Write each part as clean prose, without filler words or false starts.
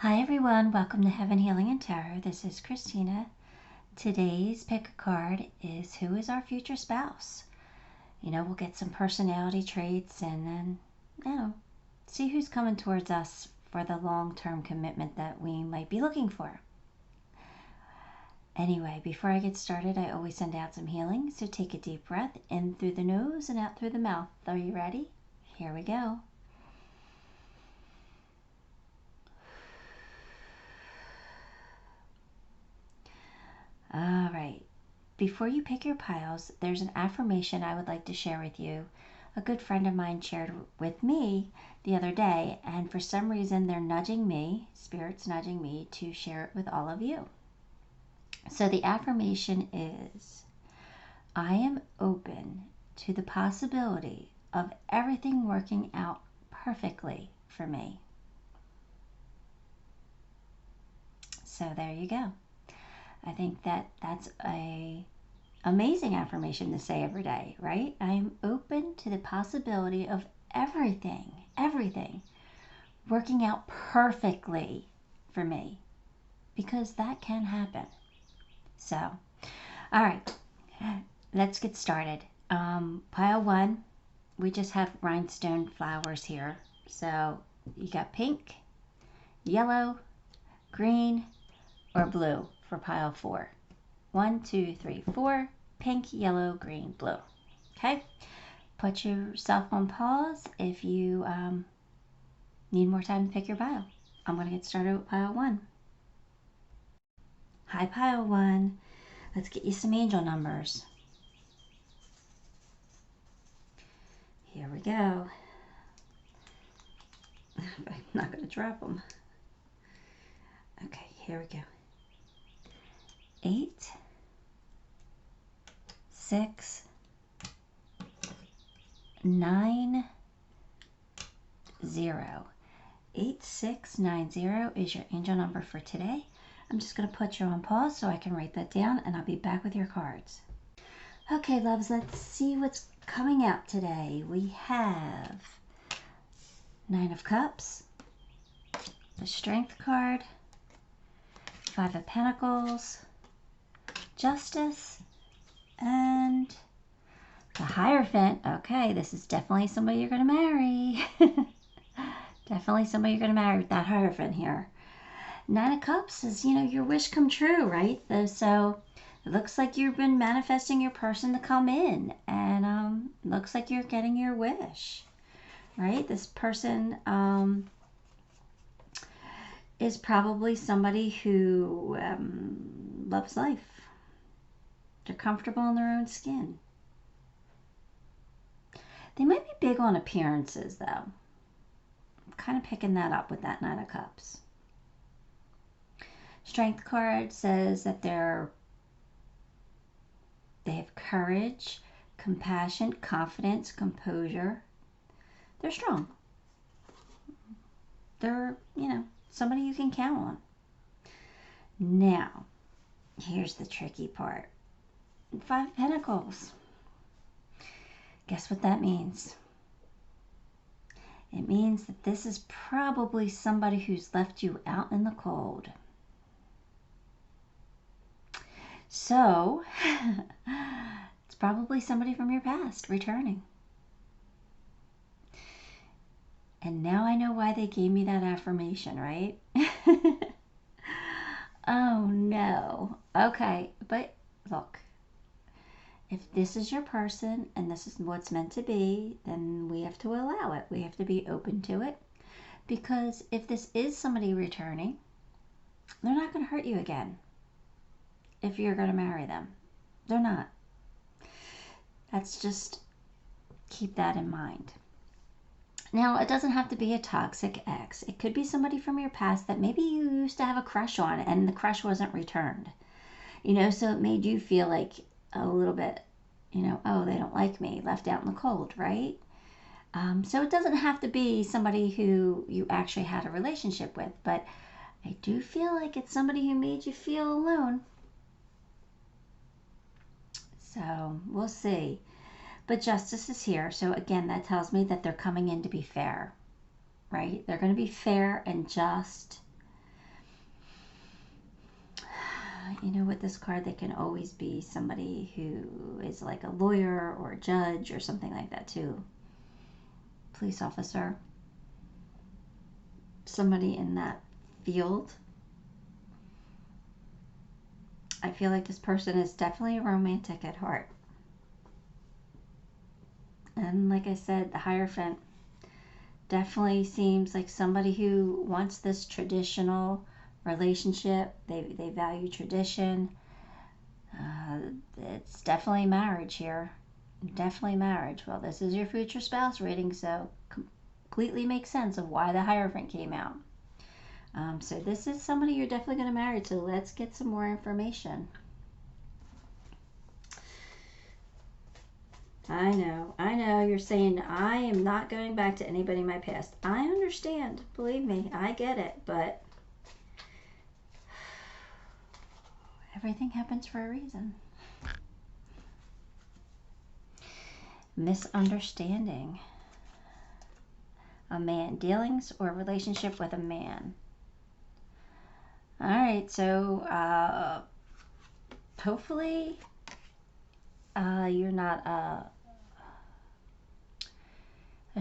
Hi everyone, welcome to Heaven Healing and Tarot. This is Christina. Today's pick a card is who is our future spouse. We'll get some personality traits and then, see who's coming towards us for the long-term commitment that we might be looking for. Anyway, before I get started, I always send out some healing. So take a deep breath in through the nose and out through the mouth. Are you ready? Here we go. All right. Before you pick your piles, there's an affirmation I would like to share with you. A good friend of mine shared with me the other day, and for some reason they're nudging me, Spirit's nudging me to share it with all of you. So the affirmation is, I am open to the possibility of everything working out perfectly for me. So there you go. I think that's a amazing affirmation to say every day, right? I am open to the possibility of everything working out perfectly for me, because that can happen. So, all right, let's get started. Pile one, we just have rhinestone flowers here. So you got pink, yellow, green, or blue for pile 4. 1, 2, 3, 4. Pink, yellow, green, blue. Okay? Put yourself on pause if you need more time to pick your pile. I'm going to get started with pile 1. Hi, pile 1. Let's get you some angel numbers. Here we go. I'm not going to drop them. Okay, here we go. 8, 6, 9, 0. 8690 is your angel number for today. I'm just going to put you on pause so I can write that down, and I'll be back with your cards. Okay, loves, let's see what's coming out today. We have 9 of Cups, the Strength card, 5 of Pentacles, Justice, and the Hierophant. Okay, this is definitely somebody you're going to marry. Definitely somebody you're going to marry with that Hierophant here. 9 of Cups is, your wish come true, right? So it looks like you've been manifesting your person to come in, and looks like you're getting your wish, right? This person is probably somebody who loves life. They're comfortable in their own skin. They might be big on appearances, though. I'm kind of picking that up with that 9 of Cups. Strength card says that they have courage, compassion, confidence, composure. They're strong. They're, somebody you can count on. Now, here's the tricky part. 5 of Pentacles. Guess what that means? It means that this is probably somebody who's left you out in the cold. So, it's probably somebody from your past returning. And now I know why they gave me that affirmation, right? Oh no. Okay, but look. If this is your person and this is what's meant to be, then we have to allow it. We have to be open to it. Because if this is somebody returning, they're not going to hurt you again if you're going to marry them. They're not. That's just, keep that in mind. Now, it doesn't have to be a toxic ex. It could be somebody from your past that maybe you used to have a crush on and the crush wasn't returned. So it made you feel like a little bit, oh, they don't like me, left out in the cold, right? So it doesn't have to be somebody who you actually had a relationship with, but I do feel like it's somebody who made you feel alone. So we'll see. But Justice is here, so again, that tells me that they're coming in to be fair, right? They're going to be fair and just You know, with this card, they can always be somebody who is like a lawyer or a judge or something like that too. Police officer. Somebody in that field. I feel like this person is definitely a romantic at heart. And like I said, the Hierophant definitely seems like somebody who wants this traditional relationship. They value tradition. It's definitely marriage here. Definitely marriage. Well, this is your future spouse reading, so completely makes sense of why the Hierophant came out. So this is somebody you're definitely going to marry. So let's get some more information. I know, you're saying, I am not going back to anybody in my past. I understand, believe me, I get it, but everything happens for a reason. Misunderstanding. A man, dealings or relationship with a man. All right, so hopefully you're not a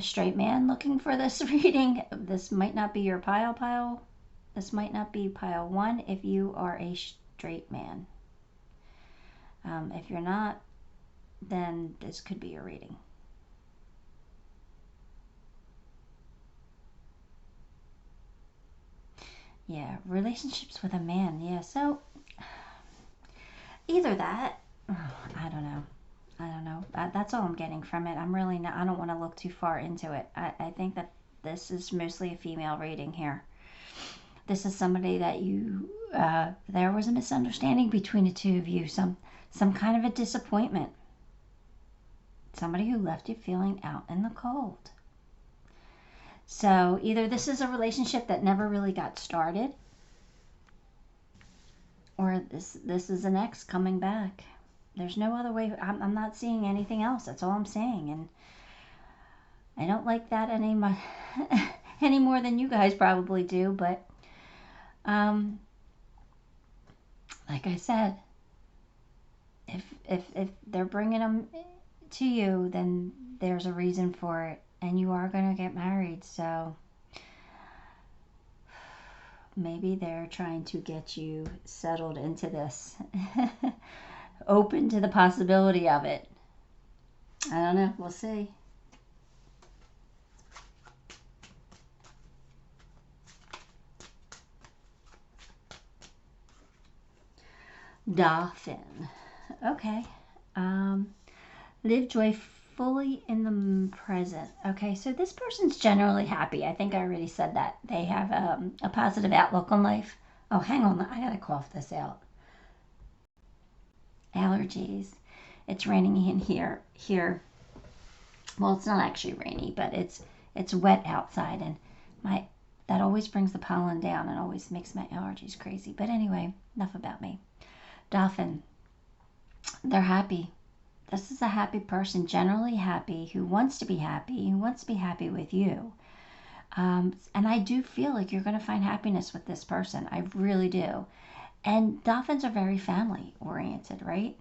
straight man looking for this reading. This might not be your pile. This might not be pile 1 if you are a straight man. If you're not, then this could be your reading. Yeah, relationships with a man. Yeah, so either that, I don't know. That's all I'm getting from it. I'm really not, I don't want to look too far into it. I think that this is mostly a female reading here. This is somebody that you, there was a misunderstanding between the two of you. Some kind of a disappointment. Somebody who left you feeling out in the cold. So either this is a relationship that never really got started, or this is an ex coming back. There's no other way. I'm not seeing anything else. That's all I'm saying. And I don't like that any more than you guys probably do. But like I said, if they're bringing them to you, then there's a reason for it. And you are going to get married. So maybe they're trying to get you settled into this. Open to the possibility of it. I don't know. We'll see. Dolphin. Okay. Live joyfully in the present. Okay, so this person's generally happy. I think I already said that. They have a positive outlook on life. Oh, hang on. I gotta cough this out. Allergies. It's raining in here. Well, it's not actually rainy, but it's wet outside, and that always brings the pollen down and always makes my allergies crazy. But anyway, enough about me. Dolphin. They're happy. This is a happy person, generally happy, who wants to be happy with you. And I do feel like you're going to find happiness with this person. I really do. And dolphins are very family oriented, right?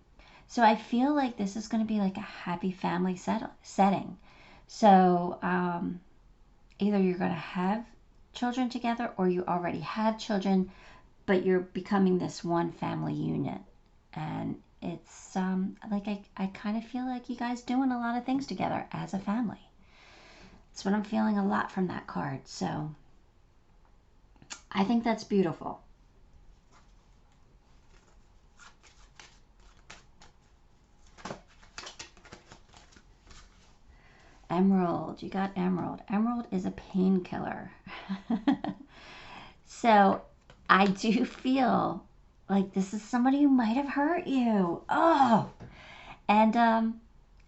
So I feel like this is going to be like a happy family setting. So either you're going to have children together, or you already have children, but you're becoming this one family unit. And it's like I kind of feel like you guys doing a lot of things together as a family. That's what I'm feeling a lot from that card. So I think that's beautiful. Emerald. You got Emerald. Emerald is a painkiller. So I do feel like this is somebody who might have hurt you. Oh, and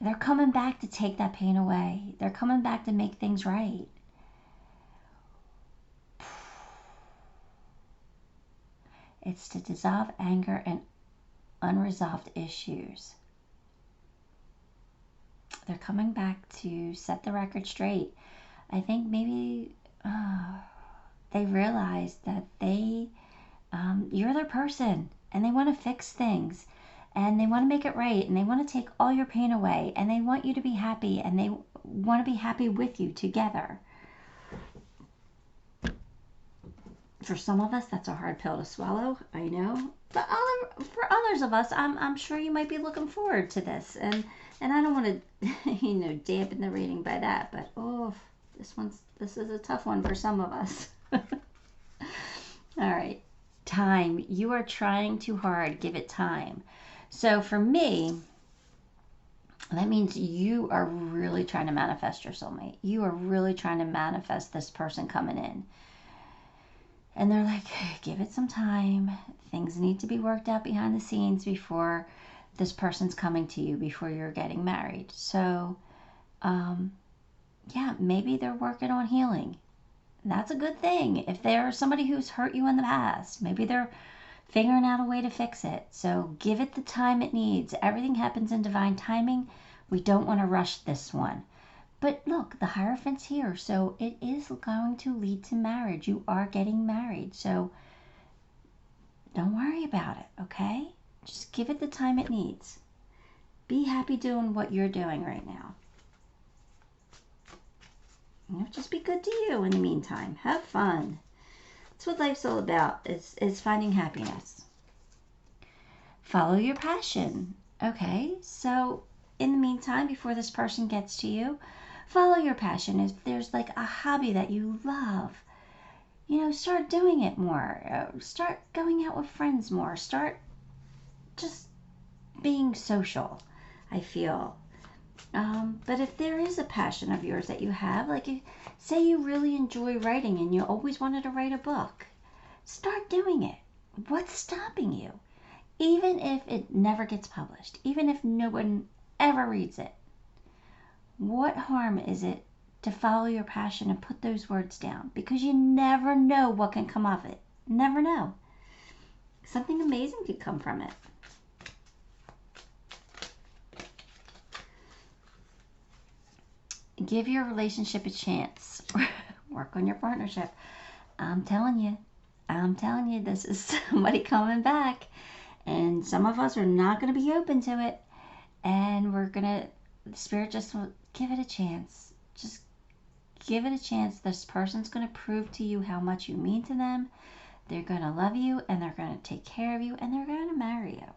they're coming back to take that pain away. They're coming back to make things right. It's to dissolve anger and unresolved issues. They're coming back to set the record straight. I think maybe they realized that you're their person. and they want to fix things, and they want to make it right, and they want to take all your pain away, and they want you to be happy, and they want to be happy with you together. For some of us, that's a hard pill to swallow, I know. But for others of us, I'm sure you might be looking forward to this. And I don't want to, dampen the reading by that. But, this is a tough one for some of us. All right. Time. You are trying too hard. Give it time. So for me, that means you are really trying to manifest your soulmate. You are really trying to manifest this person coming in. And they're like, give it some time. Things need to be worked out behind the scenes before this person's coming to you, before you're getting married. So, maybe they're working on healing. That's a good thing. If there's somebody who's hurt you in the past, maybe they're figuring out a way to fix it. So give it the time it needs. Everything happens in divine timing. We don't want to rush this one. But look, the Hierophant's here, so it is going to lead to marriage. You are getting married, so don't worry about it, okay? Just give it the time it needs. Be happy doing what you're doing right now. Just be good to you in the meantime. Have fun. That's what life's all about, is finding happiness. Follow your passion. Okay, so in the meantime, before this person gets to you, follow your passion. If there's like a hobby that you love, start doing it more. Start going out with friends more. Start just being social, I feel. But if there is a passion of yours that you have, like say you really enjoy writing and you always wanted to write a book, start doing it. What's stopping you? Even if it never gets published, even if no one ever reads it, what harm is it to follow your passion and put those words down? Because you never know what can come of it. Never know. Something amazing could come from it. Give your relationship a chance. Work on your partnership. I'm telling you, this is somebody coming back. And some of us are not going to be open to it. And the Spirit just will give it a chance. Just give it a chance. This person's going to prove to you how much you mean to them. They're going to love you, and they're going to take care of you, and they're going to marry you.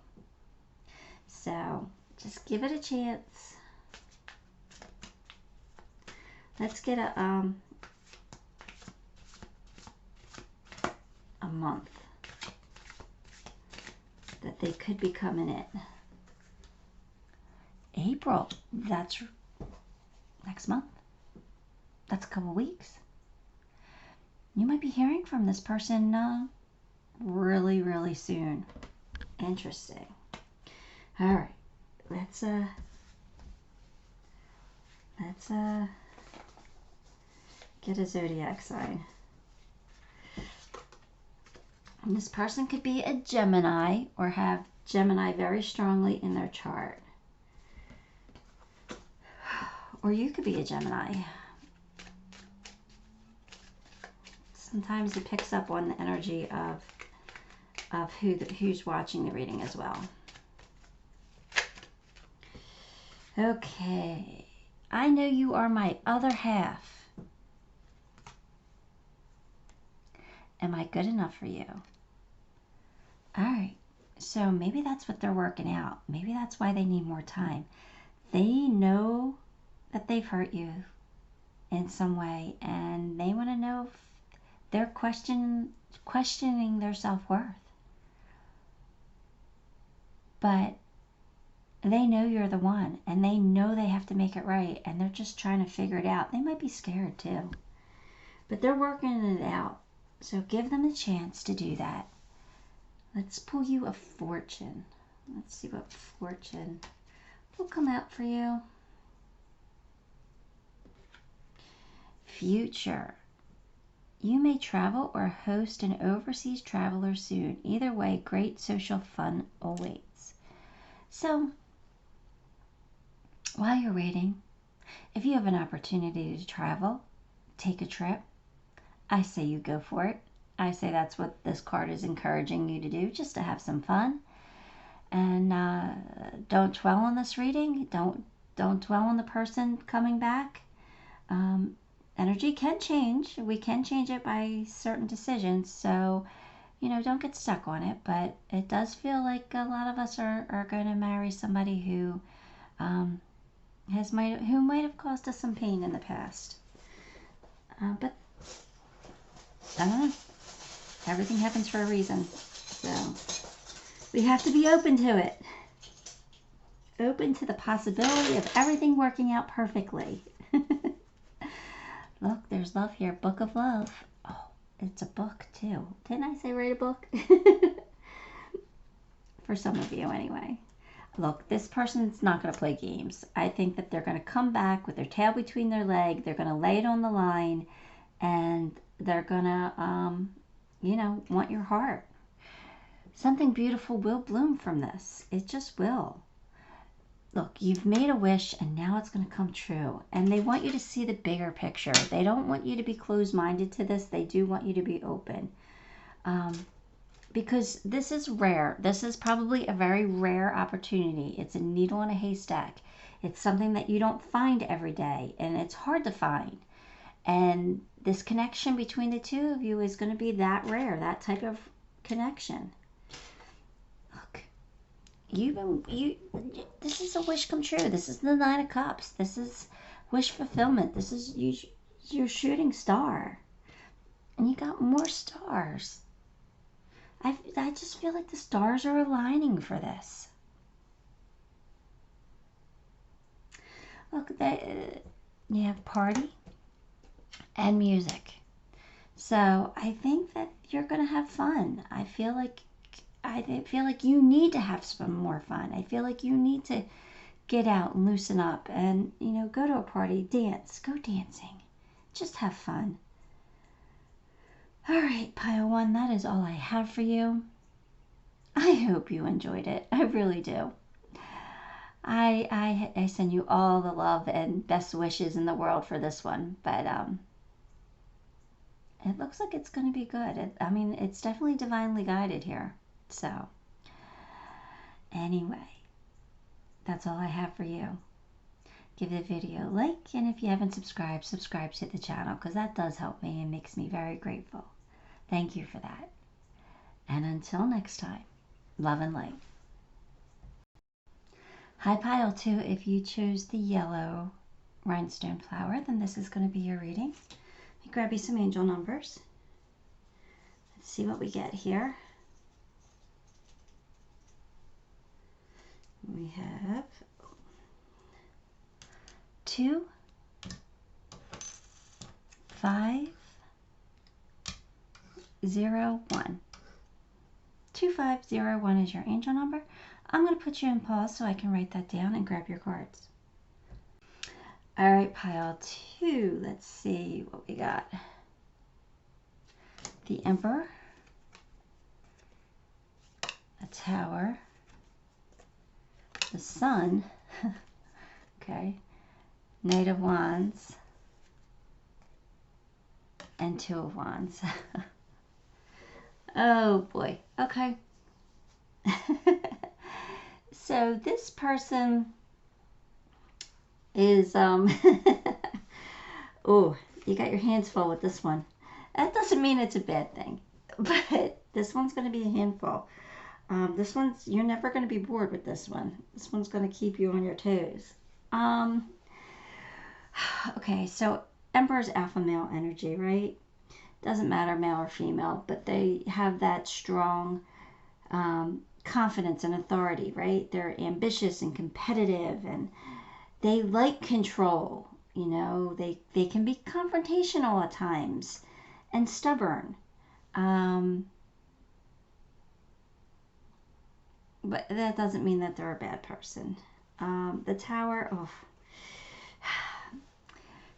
So just give it a chance. Let's get a month that they could be coming in. April, that's next month. That's a couple weeks. You might be hearing from this person really, really soon. Interesting. All right, let's get a zodiac sign. And this person could be a Gemini or have Gemini very strongly in their chart. Or you could be a Gemini. Sometimes it picks up on the energy of who's watching the reading as well. Okay. I know you are my other half. Am I good enough for you? All right. So maybe that's what they're working out. Maybe that's why they need more time. They know that they've hurt you in some way, and they want to know if they're questioning their self-worth. But they know you're the one, and they know they have to make it right, and they're just trying to figure it out. They might be scared too, but they're working it out. So give them a chance to do that. Let's pull you a fortune. Let's see what fortune will come out for you. Future. You may travel or host an overseas traveler soon. Either way, great social fun awaits. So, while you're reading, if you have an opportunity to travel, take a trip, I say you go for it. I say that's what this card is encouraging you to do, just to have some fun. And don't dwell on this reading. Don't dwell on the person coming back. Energy can change. We can change it by certain decisions. So, don't get stuck on it. But it does feel like a lot of us are going to marry somebody who might have caused us some pain in the past. But I don't know. Everything happens for a reason. So we have to be open to it. Open to the possibility of everything working out perfectly. Look, there's love here. Book of Love. Oh, it's a book too. Didn't I say write a book? For some of you anyway. Look, this person's not going to play games. I think that they're going to come back with their tail between their legs. They're going to lay it on the line. And they're going to, want your heart. Something beautiful will bloom from this. It just will. Look, you've made a wish and now it's going to come true. And they want you to see the bigger picture. They don't want you to be closed-minded to this. They do want you to be open. Because this is rare. This is probably a very rare opportunity. It's a needle in a haystack. It's something that you don't find every day. And it's hard to find. And this connection between the two of you is going to be that rare. That type of connection. This is a wish come true. This is the Nine of Cups. This is wish fulfillment. This is your shooting star. And you got more stars. I just feel like the stars are aligning for this. Look, you have party and music. So I think that you're going to have fun. I feel like you need to have some more fun. I feel like you need to get out and loosen up and, go to a party, dance, go dancing. Just have fun. All right, pile one, that is all I have for you. I hope you enjoyed it. I really do. I send you all the love and best wishes in the world for this one, but it looks like it's going to be good. It's definitely divinely guided here. So, anyway, that's all I have for you. Give the video a like, and if you haven't subscribed, subscribe to the channel, because that does help me and makes me very grateful. Thank you for that. And until next time, love and light. Hi, pile 2. If you chose the yellow rhinestone flower, then this is going to be your reading. Let me grab you some angel numbers. Let's see what we get here. We have 2, 5, 0, 1. 2501 is your angel number. I'm going to put you in pause so I can write that down and grab your cards. All right, pile 2. Let's see what we got. The Emperor, a Tower, the Sun, okay, Knight of Wands, and Two of Wands. Oh boy, okay. So this person is, oh, you got your hands full with this one. That doesn't mean it's a bad thing, but this one's going to be a handful. This one's, you're never going to be bored with this one. This one's going to keep you on your toes. Okay, so Emperor's alpha male energy, right? Doesn't matter male or female, but they have that strong confidence and authority, right? They're ambitious and competitive, and they like control. They can be confrontational at times and stubborn. But that doesn't mean that they're a bad person. The Tower, oh.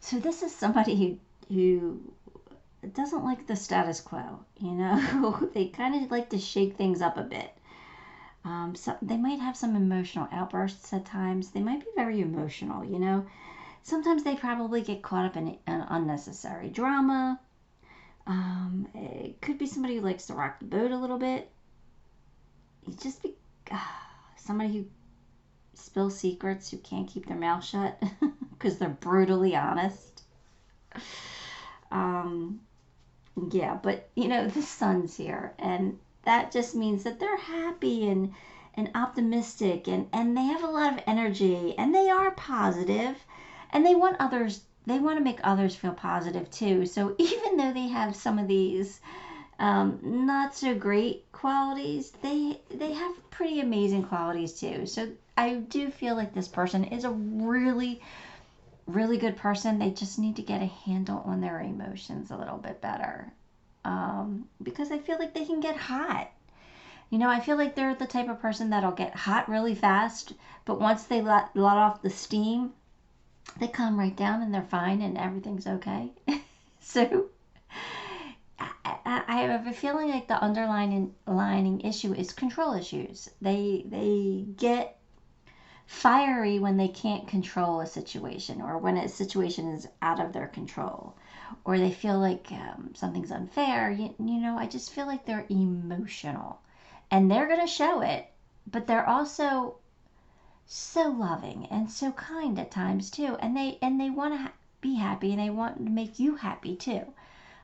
So this is somebody who doesn't like the status quo, They kind of like to shake things up a bit. So they might have some emotional outbursts at times. They might be very emotional, Sometimes they probably get caught up in unnecessary drama. It could be somebody who likes to rock the boat a little bit. You just be somebody who spills secrets, who can't keep their mouth shut because they're brutally honest. Yeah, but you know, the sun's here, and that just means that they're happy and optimistic, and they have a lot of energy, and they are positive, and they want to make others feel positive too. So even though they have some of these not so great qualities, they have pretty amazing qualities too. So I do feel like this person is a really, really good person. They just need to get a handle on their emotions a little bit better, because I feel like they can get hot. You know, I feel like they're the type of person that'll get hot really fast, but once they let off the steam, they calm right down and they're fine and everything's okay. So I have a feeling like the underlying issue is control issues. They get fiery when they can't control a situation, or when a situation is out of their control, or they feel like something's unfair. You know, I just feel like they're emotional, and they're going to show it, but they're also so loving and so kind at times too, and they want to be happy, and they want to make you happy too.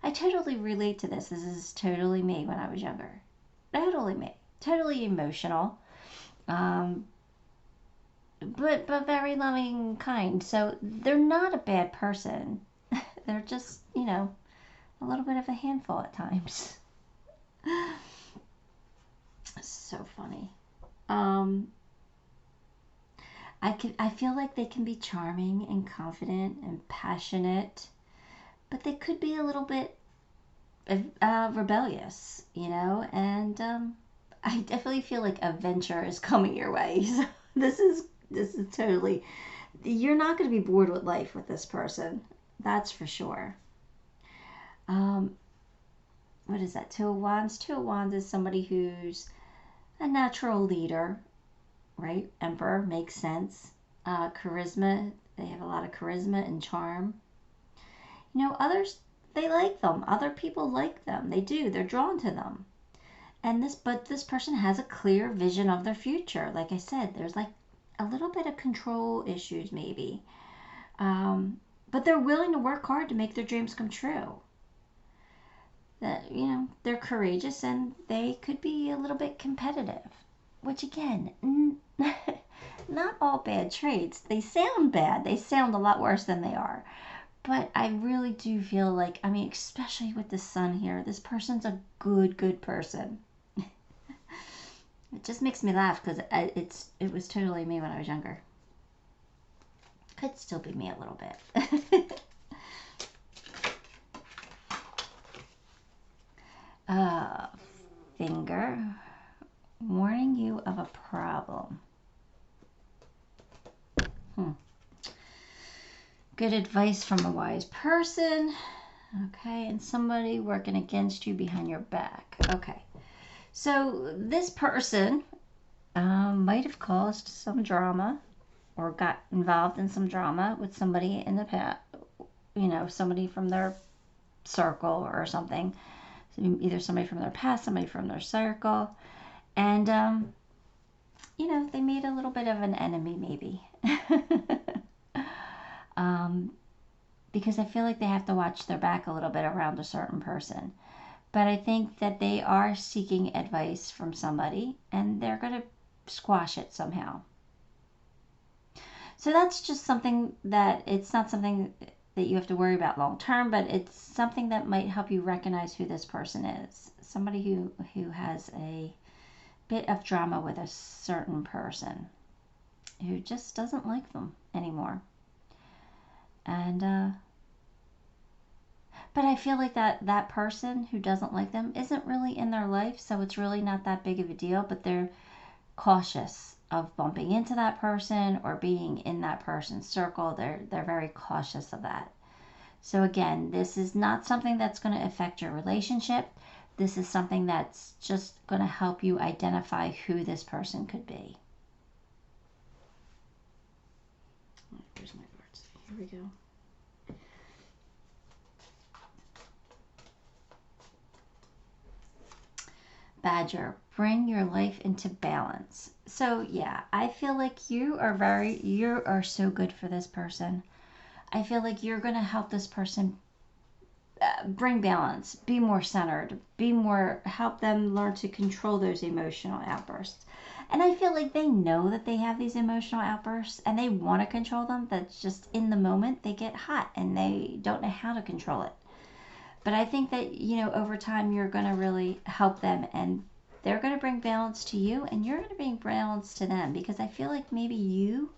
I totally relate to this. This is totally me when I was younger. Totally me. Totally emotional. But very loving, kind. So they're not a bad person. They're just, you know, a little bit of a handful at times. So funny. I feel like they can be charming and confident and passionate, but they could be a little bit rebellious, you know. And I definitely feel like a venture is coming your way. So this is totally, you're not going to be bored with life with this person. That's for sure. What is that? Two of Wands. Two of Wands is somebody who's a natural leader, right? Emperor makes sense. Charisma. They have a lot of charisma and charm. You know, others, they like them. Other people like them. They do. They're drawn to them. But this person has a clear vision of their future. Like I said, there's like a little bit of control issues maybe. But they're willing to work hard to make their dreams come true. That, you know, they're courageous, and they could be a little bit competitive, which again, not all bad traits. They sound bad. They sound a lot worse than they are. But I really do feel like, I mean, especially with the sun here, this person's a good person. It just makes me laugh because it was totally me when I was younger. Could still be me a little bit. Finger warning you of a problem. Good advice from a wise person. Okay, and somebody working against you behind your back. Okay, so this person might have caused some drama, or got involved in some drama with somebody in the past. You know, somebody from their circle or something. Either somebody from their past, somebody from their circle, and you know, they made a little bit of an enemy maybe. Because I feel like they have to watch their back a little bit around a certain person. But I think that they are seeking advice from somebody, and they're going to squash it somehow. So that's just something that, it's not something that you have to worry about long term, but it's something that might help you recognize who this person is. Somebody who has a bit of drama with a certain person, who just doesn't like them anymore. And but I feel like that person who doesn't like them isn't really in their life, so it's really not that big of a deal, but they're cautious of bumping into that person or being in that person's circle. They're very cautious of that. So again, this is not something that's going to affect your relationship. This is something that's just going to help you identify who this person could be. Here's my cards. Here we go. Badger, bring your life into balance. So yeah, I feel like you are so good for this person. I feel like you're going to help this person bring balance, be more centered, help them learn to control those emotional outbursts. And I feel like they know that they have these emotional outbursts and they want to control them. That's just in the moment they get hot and they don't know how to control it. But I think that, over time you're going to really help them, and they're going to bring balance to you and you're going to bring balance to them, because I feel like maybe you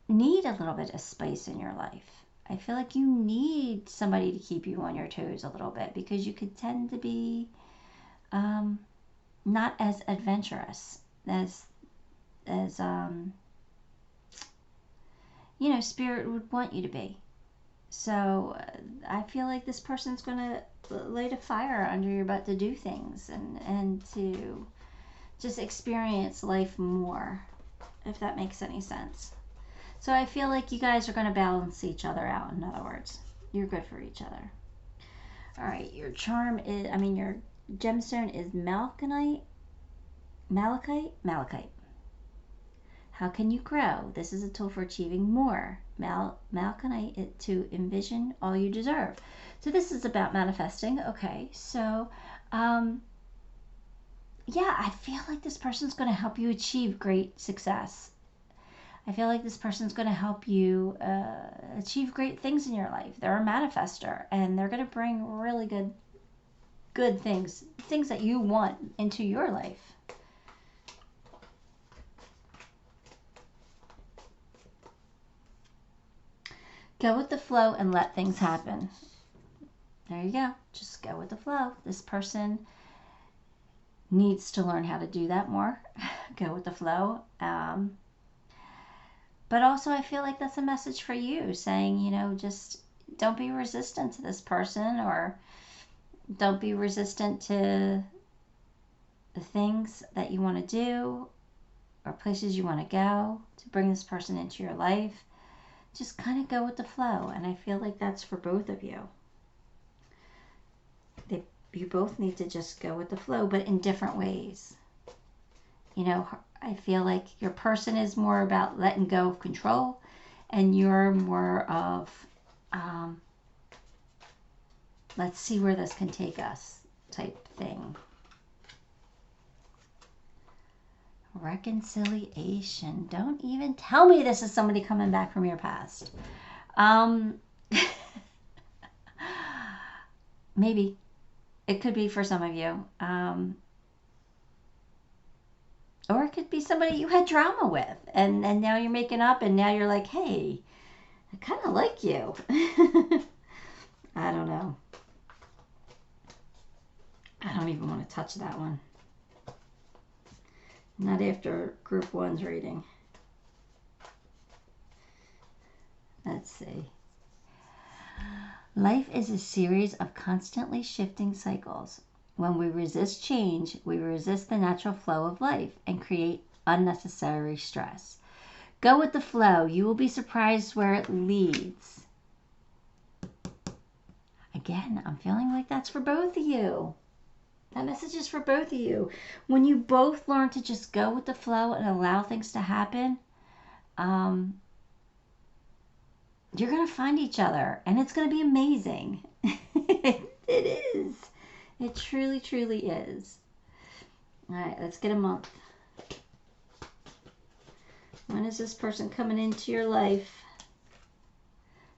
need a little bit of spice in your life. I feel like you need somebody to keep you on your toes a little bit, because you could tend to be not as adventurous as spirit would want you to be. So I feel like this person's going to light a fire under your butt to do things and to just experience life more, if that makes any sense. So I feel like you guys are going to balance each other out. In other words, you're good for each other. All right, your gemstone is malachite. How can you grow? This is a tool for achieving more. Malachite to envision all you deserve. So this is about manifesting. Okay, so yeah, I feel like this person's going to help you achieve great success. I feel like this person's going to help you achieve great things in your life. They're a manifester, and they're going to bring really good things that you want into your life. Go with the flow and let things happen. There you go. Just go with the flow. This person needs to learn how to do that more. Go with the flow. But also I feel like that's a message for you, saying, just don't be resistant to this person, or don't be resistant to the things that you want to do or places you want to go to bring this person into your life. Just kind of go with the flow. And I feel like that's for both of you. You both need to just go with the flow, but in different ways. I feel like your person is more about letting go of control, and you're more of let's see where this can take us type thing. Reconciliation. Don't even tell me this is somebody coming back from your past. Maybe. It could be for some of you. Or it could be somebody you had drama with, and now you're making up, and now you're like, hey, I kind of like you. I don't know. I don't even want to touch that one. Not after group 1's reading. Let's see. Life is a series of constantly shifting cycles. When we resist change, we resist the natural flow of life and create unnecessary stress. Go with the flow. You will be surprised where it leads. Again, I'm feeling like that's for both of you. That message is for both of you. When you both learn to just go with the flow and allow things to happen, you're going to find each other, and it's going to be amazing. It is. It truly, truly is. All right, let's get a month. When is this person coming into your life?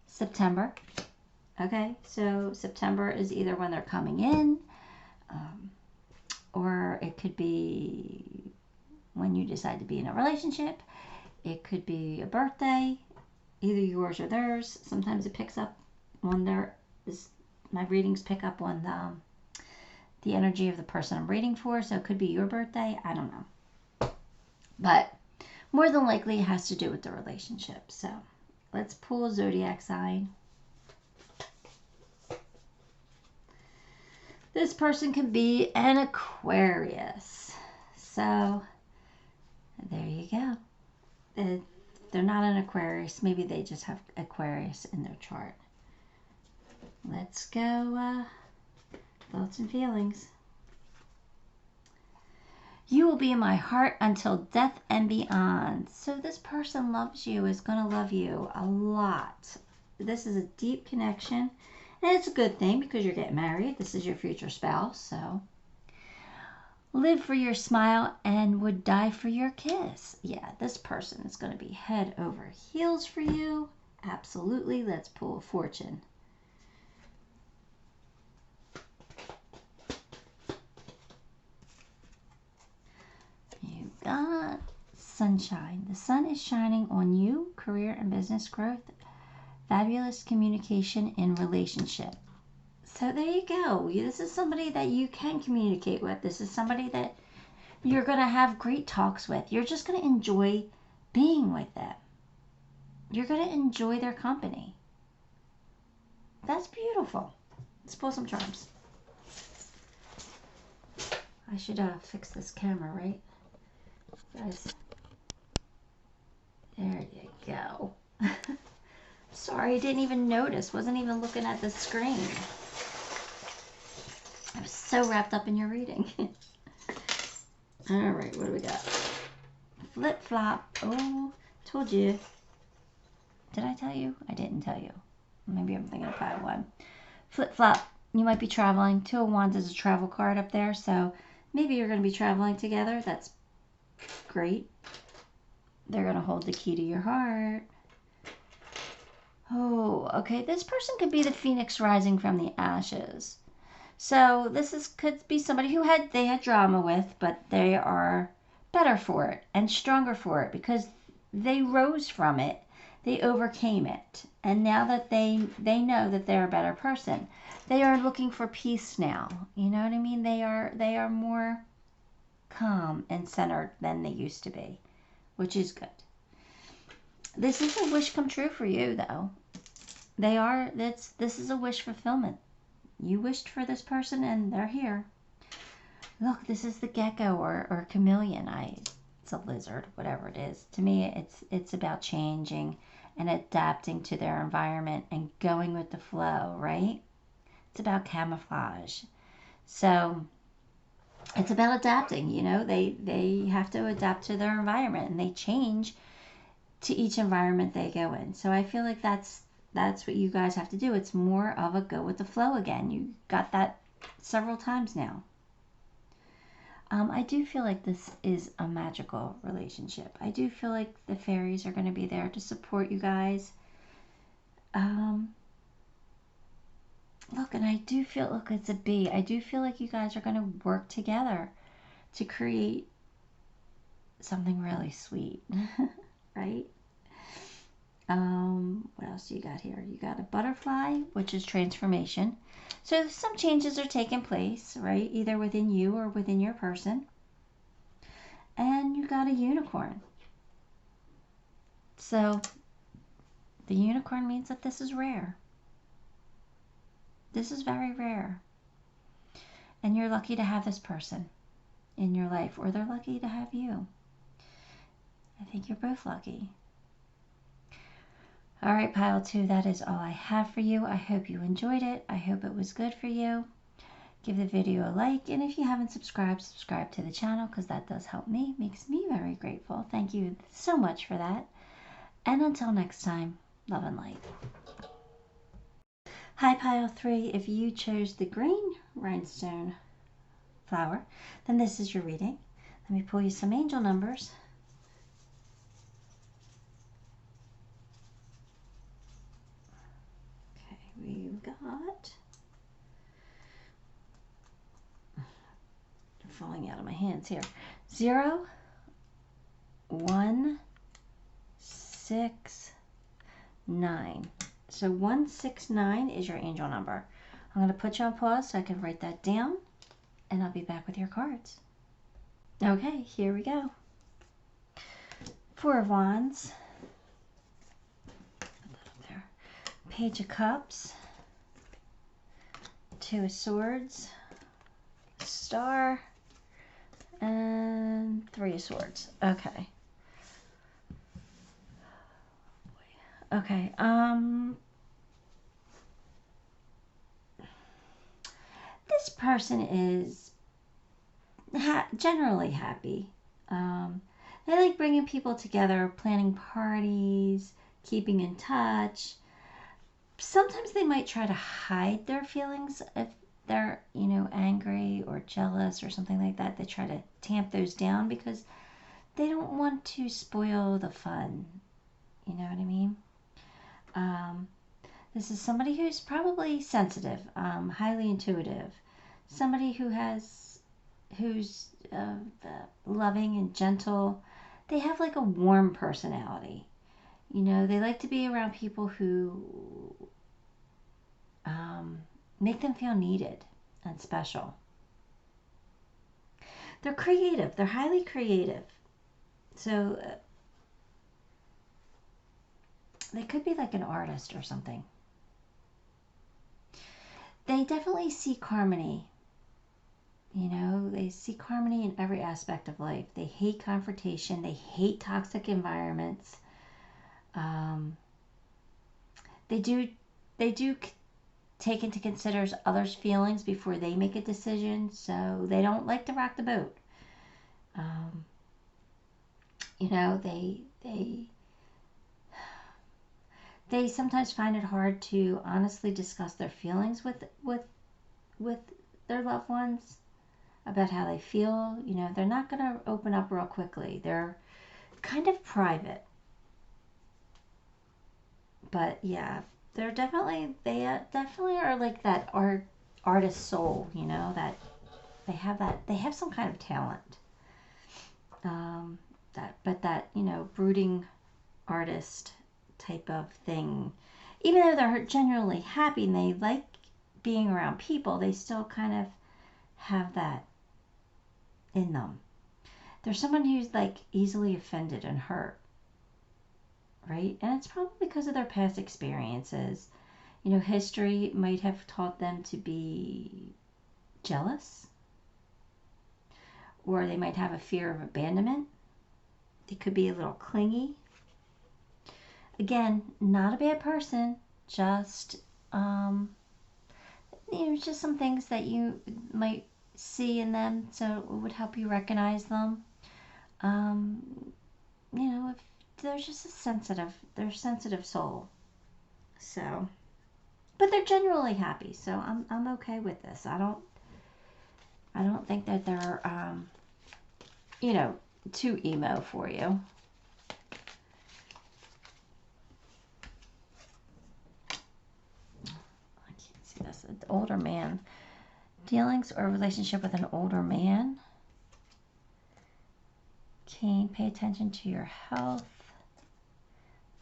September. Okay, so September is either when they're coming in, or it could be when you decide to be in a relationship. It could be a birthday, either yours or theirs. Sometimes it picks up when my readings pick up on the energy of the person I'm reading for, so it could be your birthday. I don't know. But more than likely it has to do with the relationship. So let's pull a zodiac sign. This person can be an Aquarius. So there you go. If they're not an Aquarius, maybe they just have Aquarius in their chart. Let's go thoughts and feelings. You will be in my heart until death and beyond. So this person loves you, is going to love you a lot. This is a deep connection. And it's a good thing because you're getting married. This is your future spouse. So live for your smile and would die for your kiss. Yeah, this person is going to be head over heels for you. Absolutely. Let's pull a fortune. You got sunshine. The sun is shining on you, career and business growth, fabulous communication in relationship. So there you go. This is somebody that you can communicate with. This is somebody that you're going to have great talks with. You're just going to enjoy being with them. You're going to enjoy their company. That's beautiful. Let's pull some charms. I should fix this camera, right? Guys. There you go. Sorry, I didn't even notice. Wasn't even looking at the screen. I was so wrapped up in your reading. All right, what do we got? Flip-flop. Oh, told you. Did I tell you? I didn't tell you. Maybe I'm thinking of pile one. Flip-flop. You might be traveling. Two of Wands is a travel card up there, so maybe you're going to be traveling together. That's great. They're going to hold the key to your heart. Oh, okay. This person could be the phoenix rising from the ashes. So this could be somebody who they had drama with, but they are better for it and stronger for it because they rose from it. They overcame it. And now that they know that they're a better person, they are looking for peace now. You know what I mean? They are more calm and centered than they used to be, which is good. This is a wish come true for you, though. This is a wish fulfillment. You wished for this person and they're here. Look, this is the gecko or chameleon. It's a lizard, whatever it is. To me, it's about changing and adapting to their environment and going with the flow, right? It's about camouflage. So it's about adapting, you know. They have to adapt to their environment and they change to each environment they go in. So I feel like that's what you guys have to do. It's more of a go with the flow again. You got that several times now. I do feel like this is a magical relationship. I do feel like the fairies are going to be there to support you guys. Look, and I do feel, look, it's a bee. I do feel like you guys are going to work together to create something really sweet, right? What else do you got here? You got a butterfly, which is transformation. So some changes are taking place, right? Either within you or within your person. And you got a unicorn. So the unicorn means that this is rare. This is very rare. And you're lucky to have this person in your life, or they're lucky to have you. I think you're both lucky. All right, pile 2, that is all I have for you. I hope you enjoyed it. I hope it was good for you. Give the video a like, and if you haven't subscribed, subscribe to the channel because that does help me. Makes me very grateful. Thank you so much for that. And until next time, love and light. Hi, pile 3. If you chose the green rhinestone flower, then this is your reading. Let me pull you some angel numbers. Okay, we've got... falling out of my hands here. 0, 1, 6, 9. So 169 is your angel number. I'm going to put you on pause so I can write that down, and I'll be back with your cards. Okay, here we go. 4 of Wands. Put that up there. Page of Cups. 2 of Swords. Star. And 3 of Swords. Okay. Okay. this person is generally happy. They like bringing people together, planning parties, keeping in touch. Sometimes they might try to hide their feelings if they're, angry or jealous or something like that. They try to tamp those down because they don't want to spoil the fun. You know what I mean? This is somebody who's probably sensitive, highly intuitive, somebody who's loving and gentle. They have like a warm personality. They like to be around people who make them feel needed and special. They're creative. They're highly creative. So they could be like an artist or something. They definitely seek harmony. They seek harmony in every aspect of life. They hate confrontation. They hate toxic environments. They do take into consideration others' feelings before they make a decision. So they don't like to rock the boat. They sometimes find it hard to honestly discuss their feelings with their loved ones about how they feel. They're not going to open up real quickly. They're kind of private. But yeah, they definitely are like that artist soul, that they have some kind of talent. That brooding artist type of thing. Even though they're genuinely happy and they like being around people, they still kind of have that in them. There's someone who's like easily offended and hurt, right? And it's probably because of their past experiences. History might have taught them to be jealous, or they might have a fear of abandonment. They could be a little clingy. Again, not a bad person, just just some things that you might see in them, so it would help you recognize them. If they're just they're a sensitive soul. So, but they're generally happy, so I'm okay with this. I don't think that they're too emo for you. This an older man. Dealings or relationship with an older man. King, pay attention to your health.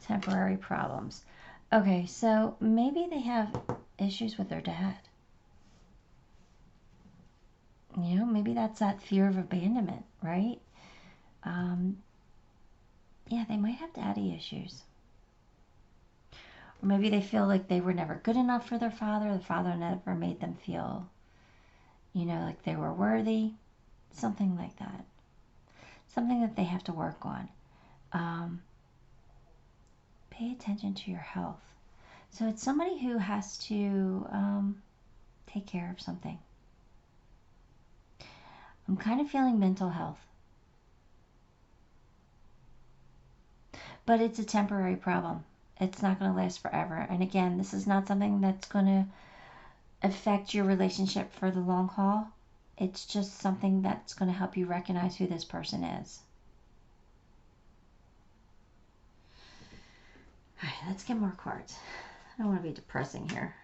Temporary problems. Okay, so maybe they have issues with their dad. Maybe that's that fear of abandonment, right? Yeah, they might have daddy issues. Or maybe they feel like they were never good enough for their father. The father never made them feel, like they were worthy. Something like that. Something that they have to work on. Pay attention to your health. So it's somebody who has to take care of something. I'm kind of feeling mental health. But it's a temporary problem. It's not going to last forever. And again, this is not something that's going to affect your relationship for the long haul. It's just something that's going to help you recognize who this person is. All right, let's get more cards. I don't want to be depressing here.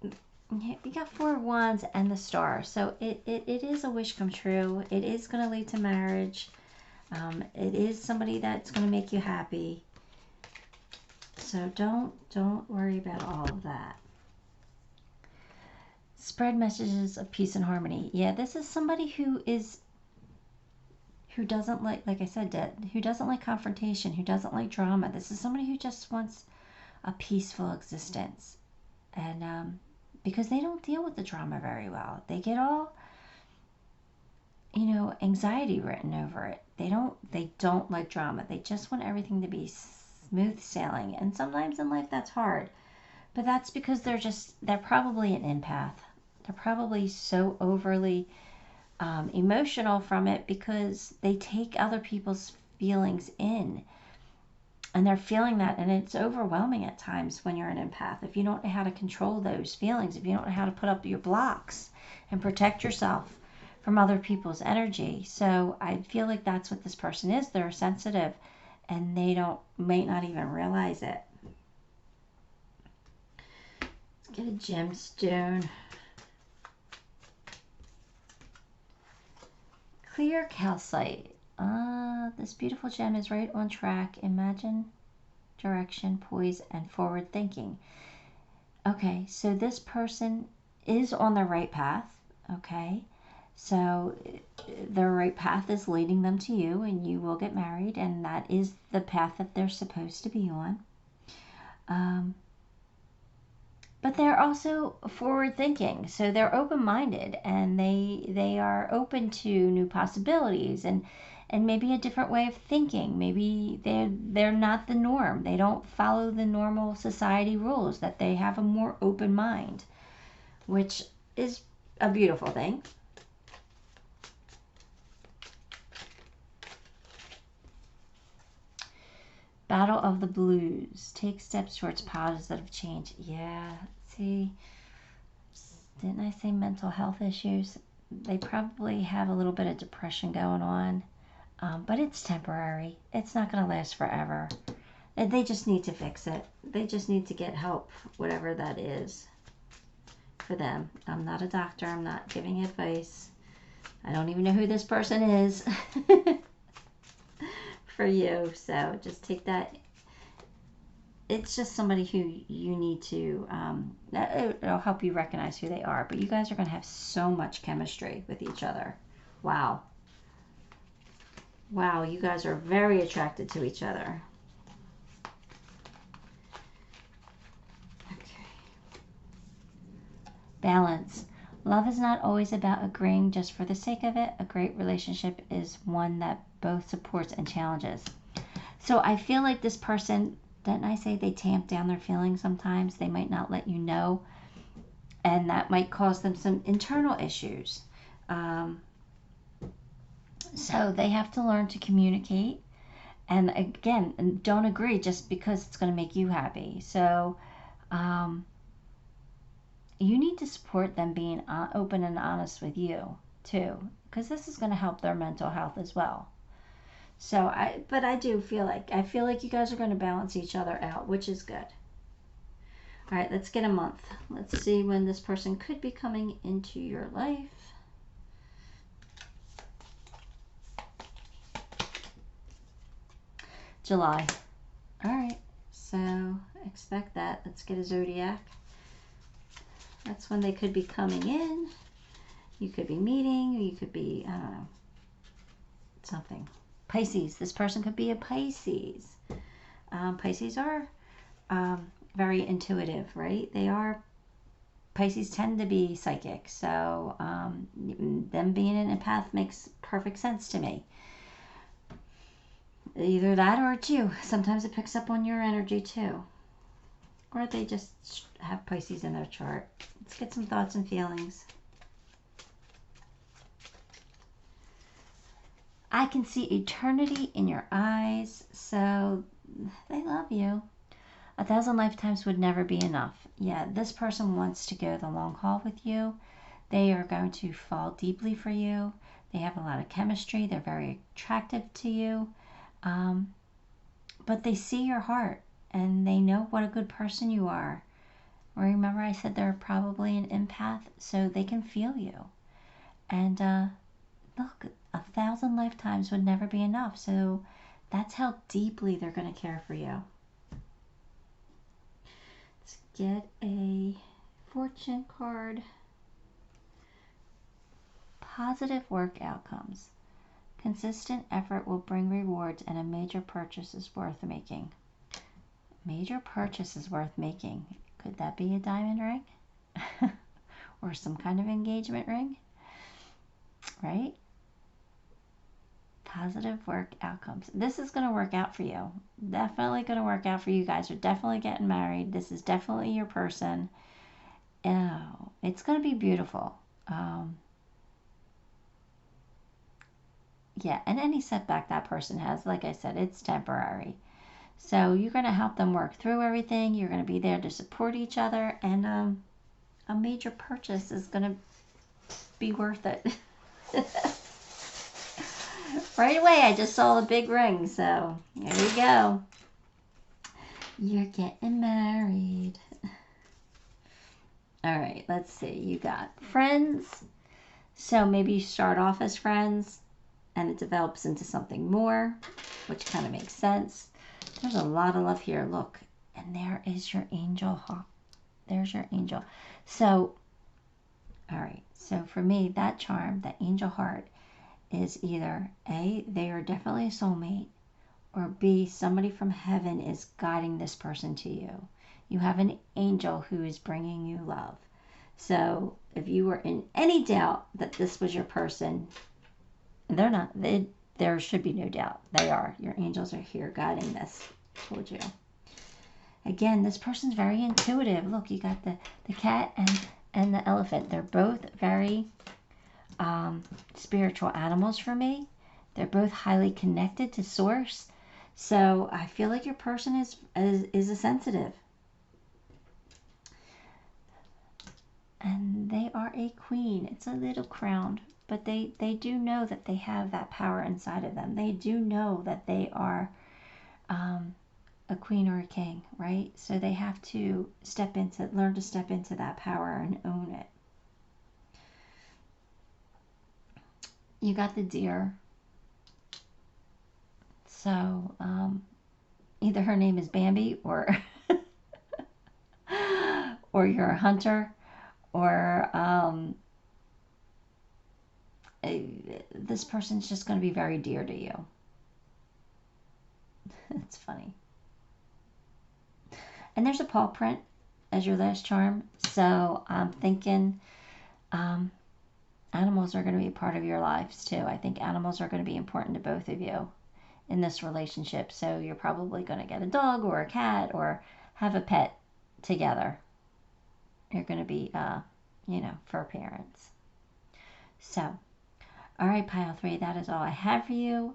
You got 4 of Wands and the Star. So it is a wish come true. It is going to lead to marriage. It is somebody that's going to make you happy. So don't worry about all of that. Spread messages of peace and harmony. Yeah, this is somebody who doesn't like I said, who doesn't like confrontation, who doesn't like drama. This is somebody who just wants a peaceful existence. And because they don't deal with the drama very well. They get all anxiety written over it. They don't like drama. They just want everything to be smooth sailing. And sometimes in life that's hard. But that's because they're probably an empath. They're probably so overly emotional from it because they take other people's feelings in. And they're feeling that, and it's overwhelming at times when you're an empath. If you don't know how to control those feelings, if you don't know how to put up your blocks and protect yourself from other people's energy. So I feel like that's what this person is. They're sensitive, and they may not even realize it. Let's get a gemstone. Clear calcite. This beautiful gem is right on track. Imagine, direction, poise, and forward thinking. Okay, so this person is on the right path. Okay, so the right path is leading them to you, and you will get married, and that is the path that they're supposed to be on. But they're also forward thinking, so they're open-minded, and they are open to new possibilities and maybe a different way of thinking. Maybe they're not the norm. They don't follow the normal society rules, that they have a more open mind, which is a beautiful thing. Battle of the Blues. Take steps towards positive change. Yeah, see, didn't I say mental health issues? They probably have a little bit of depression going on, but it's temporary. It's not going to last forever. They just need to fix it. They just need to get help, whatever that is for them. I'm not a doctor. I'm not giving advice. I don't even know who this person is. For you, so just take that. It's just somebody who you need to it'll help you recognize who they are. But you guys are going to have so much chemistry with each other. Wow, you guys are very attracted to each other. Okay. Balance. Love is not always about agreeing just for the sake of it. A great relationship is one that both supports and challenges. So I feel like this person, didn't I say they tamp down their feelings sometimes? They might not let you know, and that might cause them some internal issues. So they have to learn to communicate, and again, don't agree just because it's going to make you happy. So you need to support them being open and honest with you too, because this is going to help their mental health as well. So I do feel like you guys are going to balance each other out, which is good. All right, let's get a month. Let's see when this person could be coming into your life. July. All right, so expect that. Let's get a zodiac. That's when they could be coming in. You could be meeting, or you could be, I don't know, something. Pisces. This person could be a Pisces. Pisces are very intuitive, right? Pisces tend to be psychic, so them being an empath makes perfect sense to me. Either that or it's you. Sometimes it picks up on your energy too. Or they just have Pisces in their chart. Let's get some thoughts and feelings. I can see eternity in your eyes, so they love you. 1,000 lifetimes would never be enough. Yeah, this person wants to go the long haul with you. They are going to fall deeply for you. They have a lot of chemistry. They're very attractive to you. But they see your heart, and they know what a good person you are. Remember I said they're probably an empath, so they can feel you. And look, 1,000 lifetimes would never be enough, so that's how deeply they're going to care for you. Let's get a fortune card. Positive work outcomes. Consistent effort will bring rewards, and a major purchase is worth making. Major purchase is worth making. Could that be a diamond ring? Or some kind of engagement ring? Right? positive work outcomes. This is going to work out for you. Definitely going to work out for you guys. You're definitely getting married. This is definitely your person. Oh, it's going to be beautiful. Yeah, and any setback that person has, like I said, it's temporary. So you're going to help them work through everything. You're going to be there to support each other. And a major purchase is going to be worth it. Right away, I just saw the big ring. So here we go. You're getting married. All right, let's see. You got friends. So maybe you start off as friends and it develops into something more, which kind of makes sense. There's a lot of love here. Look, and there is your angel hawk. There's your angel. So, all right. So for me, that charm, that angel heart, is either A, they are definitely a soulmate, or B, somebody from heaven is guiding this person to you. You have an angel who is bringing you love. So if you were in any doubt that this was your person, they're not. There should be no doubt. They are. Your angels are here guiding this. I told you. Again, this person's very intuitive. Look, you got the cat and the elephant. They're both very spiritual animals for me. They're both highly connected to source. So I feel like your person is a sensitive. And they are a queen. It's a little crowned. But they do know that they have that power inside of them. They do know that they are a queen or a king, right? So they have to learn to step into that power and own it. You got the deer. So either her name is Bambi or or you're a hunter, or this person's just going to be very dear to you. It's funny. And there's a paw print as your last charm. So I'm thinking animals are going to be a part of your lives too. I think animals are going to be important to both of you in this relationship. So you're probably going to get a dog or a cat or have a pet together. You're going to be, fur parents. So, all right, pile 3, that is all I have for you.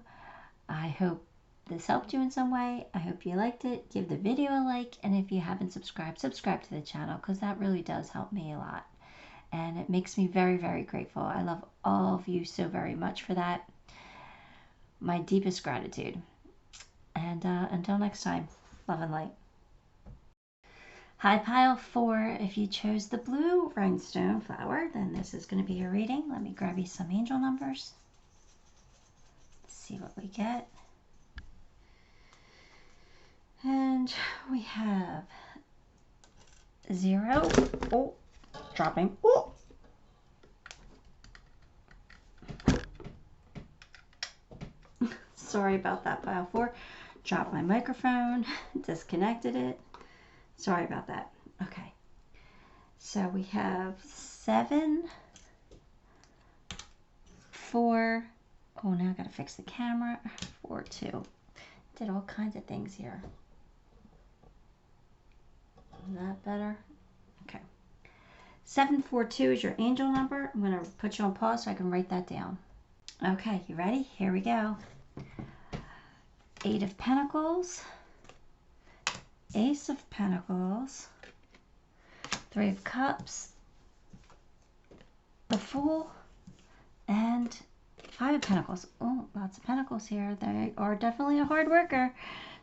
I hope this helped you in some way. I hope you liked it. Give the video a like, and if you haven't subscribed, subscribe to the channel, because that really does help me a lot. And it makes me very, very grateful. I love all of you so very much for that. My deepest gratitude. And until next time, love and light. Hi, pile 4. If you chose the blue rhinestone flower, then this is going to be your reading. Let me grab you some angel numbers. Let's see what we get. And we have 0. Oh, dropping. Oh. Sorry about that, pile 4. Dropped my microphone, disconnected it. Sorry about that. Okay. So we have 7, 4. Oh, now I got to fix the camera. 4, 2. Did all kinds of things here. Is that better? Okay. 742 is your angel number. I'm going to put you on pause so I can write that down. Okay, you ready? Here we go. 8 of Pentacles. Ace of Pentacles, 3 of Cups, the Fool, and 5 of Pentacles. Oh, lots of Pentacles here. They are definitely a hard worker.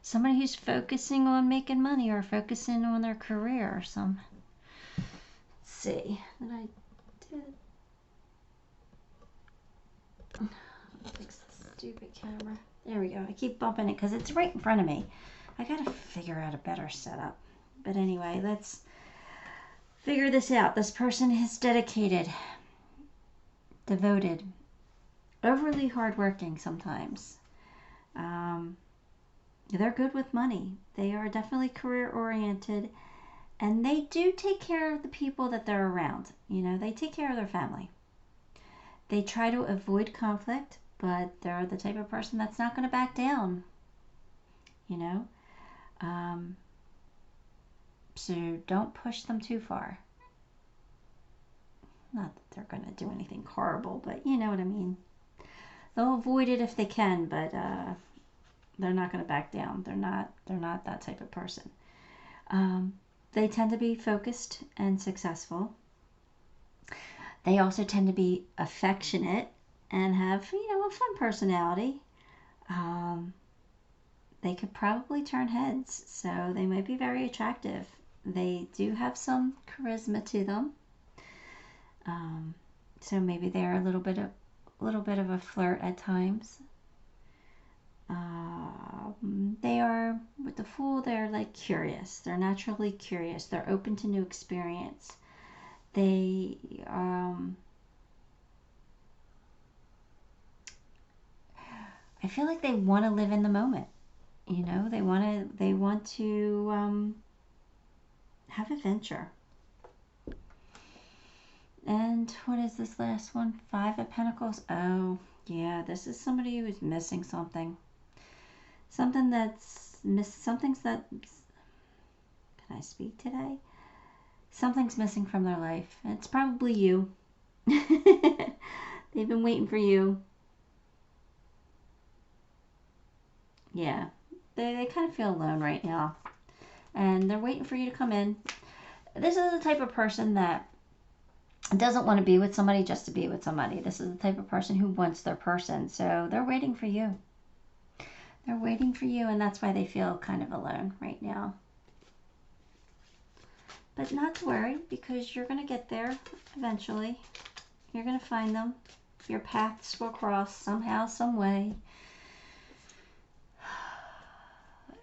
Somebody who's focusing on making money or focusing on their career or some. Let's see. Did I do it? Fix the stupid camera. There we go. I keep bumping it because it's right in front of me. I gotta figure out a better setup. But anyway, let's figure this out. This person is dedicated, devoted, overly hardworking sometimes. They're good with money. They are definitely career-oriented, and they do take care of the people that they're around. You know, they take care of their family. They try to avoid conflict. but they're the type of person that's not going to back down, you know. So don't push them too far. Not that they're going to do anything horrible, but you know what I mean. They'll avoid it if they can, but they're not going to back down. They're not that type of person. They tend to be focused and successful. They also tend to be affectionate and have, you know, a fun personality. They could probably turn heads, so they might be very attractive. They do have some charisma to them. So maybe they're a little bit of a flirt at times. They are, with the Fool, they're like curious. They're naturally curious. They're open to new experience. They I feel like they want to live in the moment. You know, they want to have adventure. And what is this last one? 5 of Pentacles. Oh, yeah, this is somebody who's missing something. Something's that, can I speak today? Something's missing from their life. It's probably you. They've been waiting for you. Yeah, they kind of feel alone right now. And they're waiting for you to come in. This is the type of person that doesn't want to be with somebody just to be with somebody. This is the type of person who wants their person. So they're waiting for you. They're waiting for you, and that's why they feel kind of alone right now. But not to worry, because you're going to get there eventually. You're going to find them. Your paths will cross somehow, some way.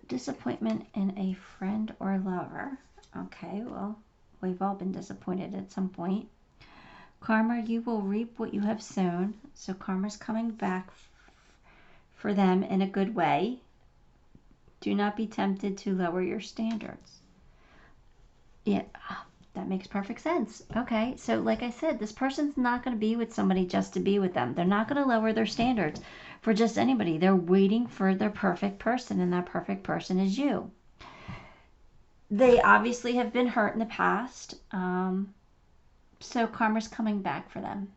Disappointment in a friend or lover. Okay, well, we've all been disappointed at some point. Karma, you will reap what you have sown. So karma's coming back for them in a good way. Do not be tempted to lower your standards. Yeah, that makes perfect sense. Okay, so like I said, this person's not going to be with somebody just to be with them. They're not going to lower their standards for just anybody. They're waiting for their perfect person, and that perfect person is you. They obviously have been hurt in the past, so karma's coming back for them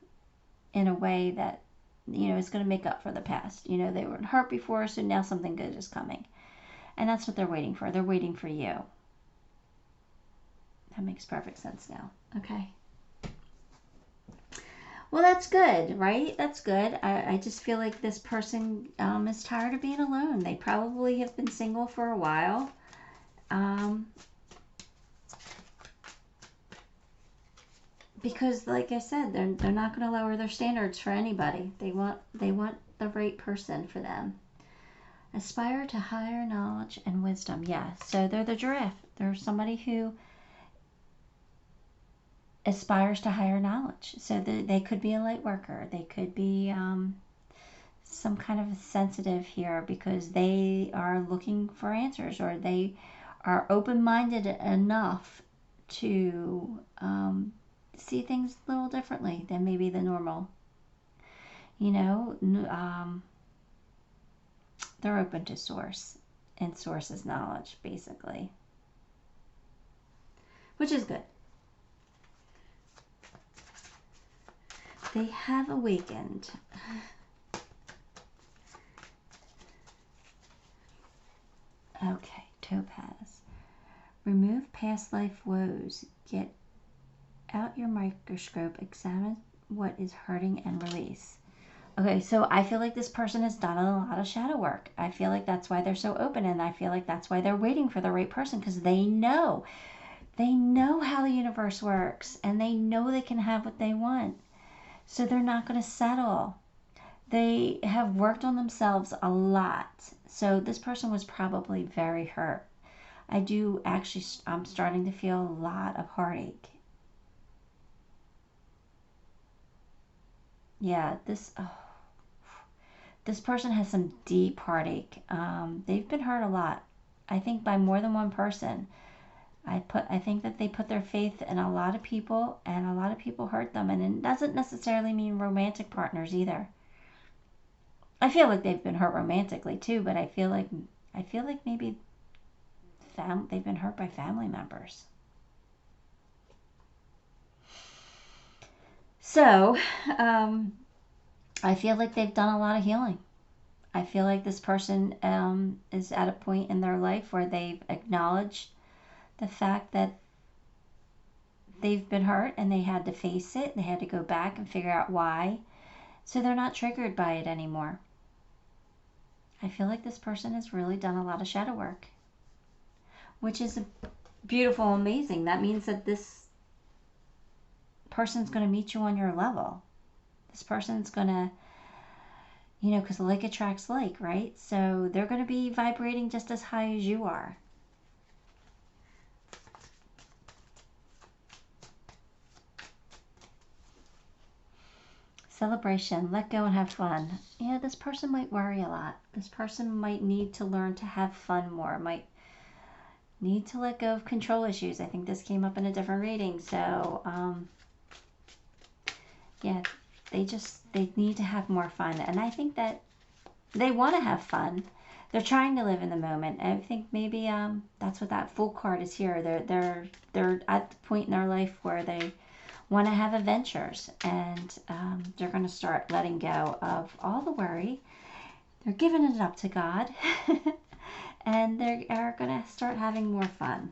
in a way that, you know, is going to make up for the past. You know, they were hurt before, so now something good is coming. And that's what they're waiting for. They're waiting for you. That makes perfect sense now. Okay. Well, that's good, right? That's good. I just feel like this person is tired of being alone. They probably have been single for a while. Because, like I said, they're not going to lower their standards for anybody. They want the right person for them. Aspire to higher knowledge and wisdom. Yeah, so they're the giraffe. They're somebody who aspires to higher knowledge. So they could be a light worker. They could be some kind of sensitive here because they are looking for answers, or they are open-minded enough to see things a little differently than maybe the normal. You know, they're open to source, and source is knowledge, basically, which is good. They have awakened. Okay, Topaz. Remove past life woes. Get out your microscope. Examine what is hurting and release. Okay, so I feel like this person has done a lot of shadow work. I feel like that's why they're so open, and I feel like that's why they're waiting for the right person, because they know how the universe works, and they know they can have what they want. So they're not going to settle. They have worked on themselves a lot. So this person was probably very hurt. I'm starting to feel a lot of heartache. Yeah, this person has some deep heartache. They've been hurt a lot. I think by more than one person. I think that they put their faith in a lot of people, and a lot of people hurt them. And it doesn't necessarily mean romantic partners either. I feel like they've been hurt romantically too, but I feel like maybe they've been hurt by family members. So, I feel like they've done a lot of healing. I feel like this person is at a point in their life where they've acknowledged the fact that they've been hurt and they had to face it. They had to go back and figure out why. So they're not triggered by it anymore. I feel like this person has really done a lot of shadow work, which is beautiful, amazing. That means that this person's going to meet you on your level. This person's going to, you know, because like attracts like, right? So they're going to be vibrating just as high as you are. Celebration, let go and have fun. Yeah, this person might worry a lot. This person might need to learn to have fun more, might need to let go of control issues. I think this came up in a different reading. So, yeah, they need to have more fun. And I think that they want to have fun. They're trying to live in the moment. I think maybe that's what that Fool card is here. They're at the point in their life where they want to have adventures, and they're going to start letting go of all the worry. They're giving it up to God, and they are going to start having more fun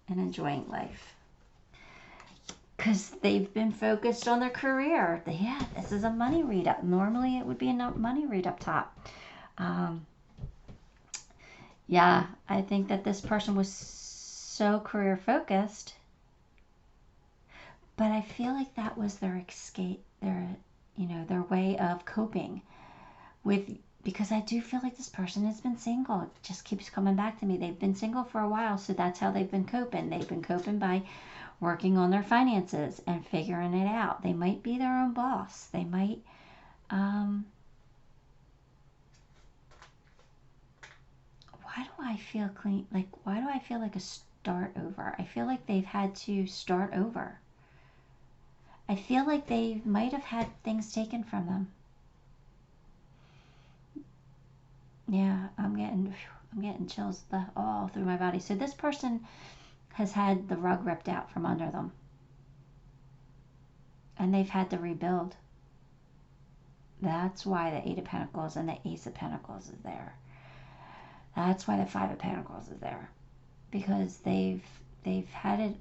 and enjoying life. Because they've been focused on their career. Yeah, this is a money read up. Normally it would be a money read up top. Yeah, I think that this person was so career focused, but I feel like that was their escape, their way of coping with, because I do feel like this person has been single. It just keeps coming back to me. They've been single for a while, so that's how they've been coping. They've been coping by working on their finances and figuring it out. They might be their own boss. They might, why do I feel clean? Like, why do I feel like a start over? I feel like they've had to start over. I feel like they might have had things taken from them. Yeah, I'm getting chills all through my body. So this person has had the rug ripped out from under them, and they've had to rebuild. That's why the Eight of Pentacles and the Ace of Pentacles is there. That's why the Five of Pentacles is there, because they've had it,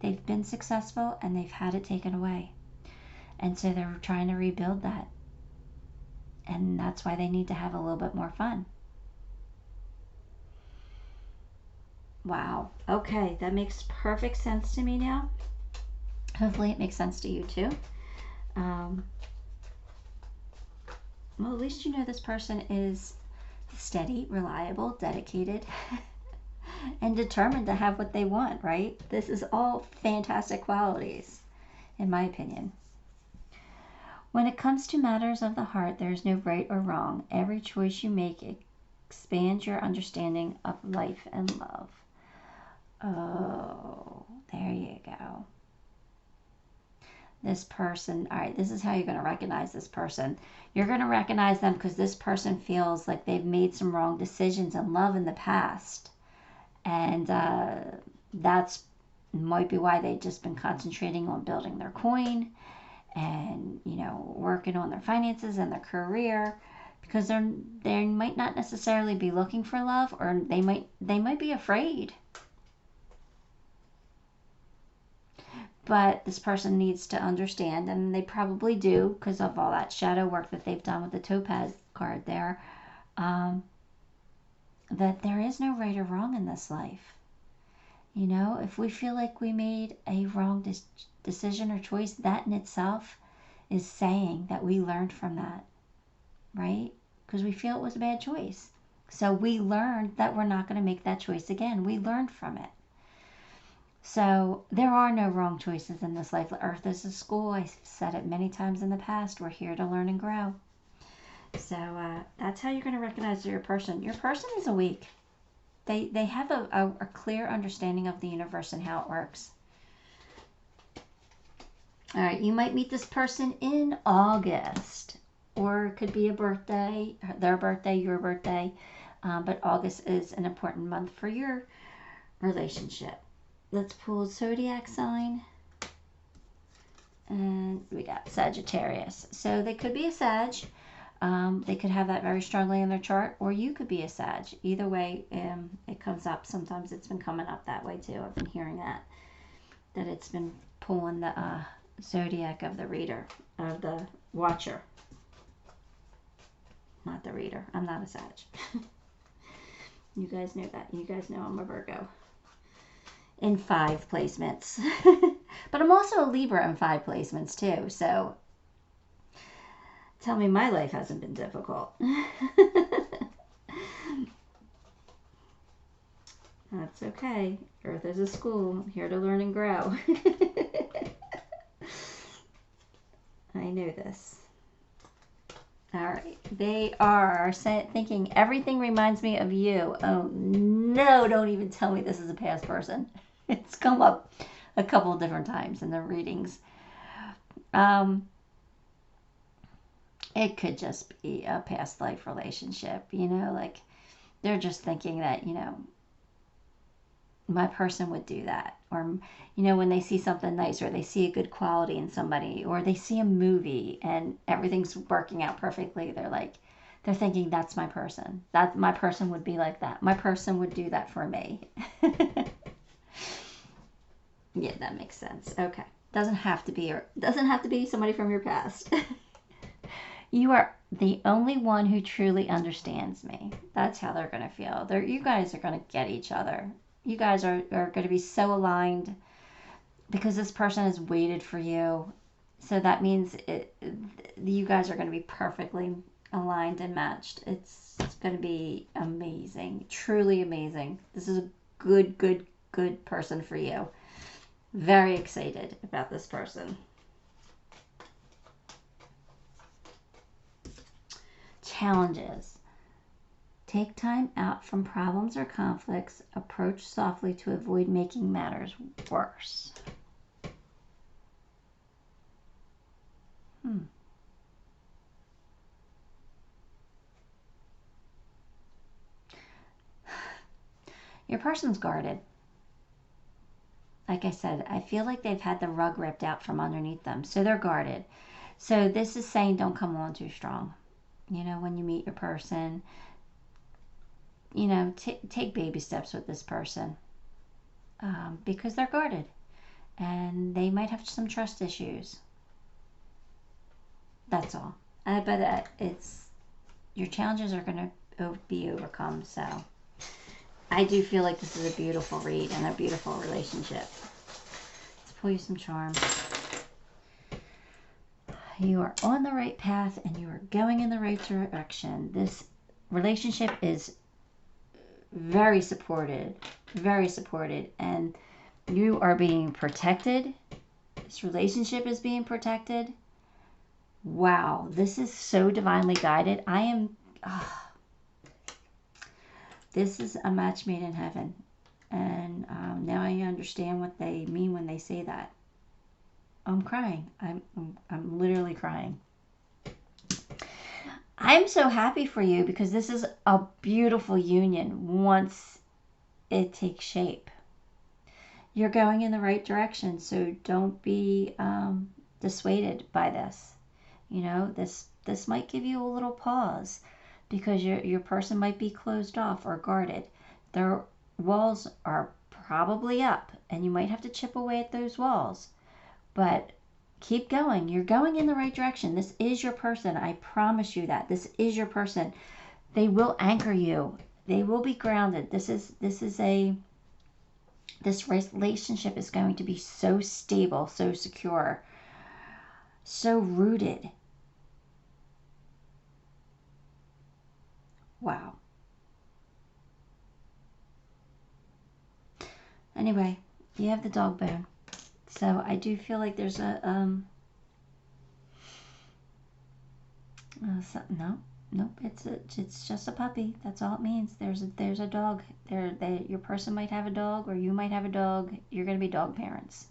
they've been successful, and they've had it taken away, and so they're trying to rebuild that, and that's why they need to have a little bit more fun. Wow. Okay, that makes perfect sense to me now. Hopefully it makes sense to you too. Well, at least you know this person is steady, reliable, dedicated, and determined to have what they want, right? This is all fantastic qualities, in my opinion. When it comes to matters of the heart, there is no right or wrong. Every choice you make expands your understanding of life and love. Oh, there you go. This person, all right, this is how you're going to recognize this person. You're going to recognize them because this person feels like they've made some wrong decisions in love in the past. And that's might be why they've just been concentrating on building their coin and, working on their finances and their career, because they might not necessarily be looking for love, or they might be afraid. But this person needs to understand, and they probably do because of all that shadow work that they've done with the Topaz card there, that there is no right or wrong in this life. If we feel like we made a wrong decision or choice, that in itself is saying that we learned from that, right? Because we feel it was a bad choice. So we learned that we're not going to make that choice again. We learned from it. So there are no wrong choices in this life. Earth is a school. I've said it many times in the past. We're here to learn and grow. So that's how you're going to recognize your person. Your person is awake. They have a clear understanding of the universe and how it works. All right, you might meet this person in August. or it could be a birthday, their birthday, your birthday. But August is an important month for your relationship. Let's pull a zodiac sign. And we got Sagittarius. So they could be a Sag. They could have that very strongly in their chart, or you could be a Sag. Either way, it comes up. Sometimes it's been coming up that way too. I've been hearing that it's been pulling the zodiac of the reader, of the watcher. Not the reader. I'm not a Sag. You guys know that. You guys know I'm a Virgo. In 5 placements. But I'm also a Libra in 5 placements too. So tell me my life hasn't been difficult. That's okay. Earth is a school. I'm here to learn and grow. I know this. All right. They are thinking everything reminds me of you. Oh, no. Don't even tell me this is a past person. It's come up a couple of different times in the readings. It could just be a past life relationship, you know, like they're just thinking that, you know, my person would do that. Or, you know, when they see something nice, or they see a good quality in somebody, or they see a movie and everything's working out perfectly, they're thinking that's my person. That my person would be like that. My person would do that for me. Yeah, that makes sense. Okay. Doesn't have to be somebody from your past. You are the only one who truly understands me. That's how they're going to feel. You guys are going to get each other. You guys are going to be so aligned because this person has waited for you. So that means you guys are going to be perfectly aligned and matched. It's going to be amazing. Truly amazing. This is a good person for you. Very excited about this person. Challenges. Take time out from problems or conflicts. Approach softly to avoid making matters worse. Your person's guarded. Like I said, I feel like they've had the rug ripped out from underneath them. So they're guarded. So this is saying don't come on too strong. You know, when you meet your person, you know, take baby steps with this person. Because they're guarded. And they might have some trust issues. That's all. But your challenges are going to be overcome. So I do feel like this is a beautiful read and a beautiful relationship. Let's pull you some charm. You are on the right path and you are going in the right direction. This relationship is very supported, and you are being protected. This relationship is being protected. Wow, this is so divinely guided. This is a match made in heaven. And now I understand what they mean when they say that. I'm crying. I'm literally crying. I'm so happy for you because this is a beautiful union once it takes shape. You're going in the right direction, so don't be dissuaded by this. You know, this might give you a little pause because your person might be closed off or guarded. Their walls are probably up, and you might have to chip away at those walls. But keep going. You're going in the right direction. This is your person. I promise you that. This is your person. They will anchor you. They will be grounded. This relationship is going to be so stable, so secure, so rooted. Wow. Anyway, you have the dog bone. So I do feel like there's a nope, it's just a puppy. That's all it means. There's a dog. Your person might have a dog, or you might have a dog. You're gonna be dog parents.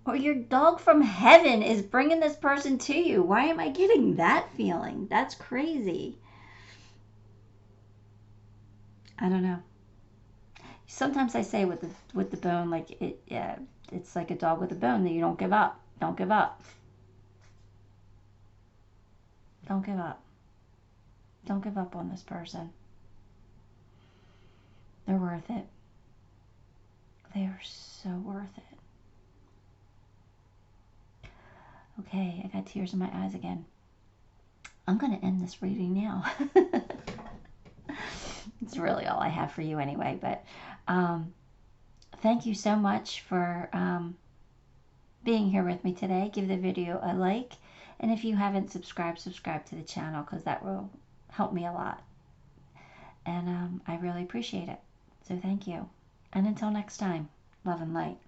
Or your dog from heaven is bringing this person to you. Why am I getting that feeling? That's crazy. I don't know. Sometimes I say with the bone, like it's like a dog with a bone, that you don't give up. Don't give up. Don't give up. Don't give up on this person. They're worth it. They are so worth it. Okay, I got tears in my eyes again. I'm going to end this reading now. It's really all I have for you anyway, but thank you so much for being here with me today. Give the video a like, and if you haven't subscribed, subscribe to the channel, because that will help me a lot, and I really appreciate it. So thank you, and until next time, love and light.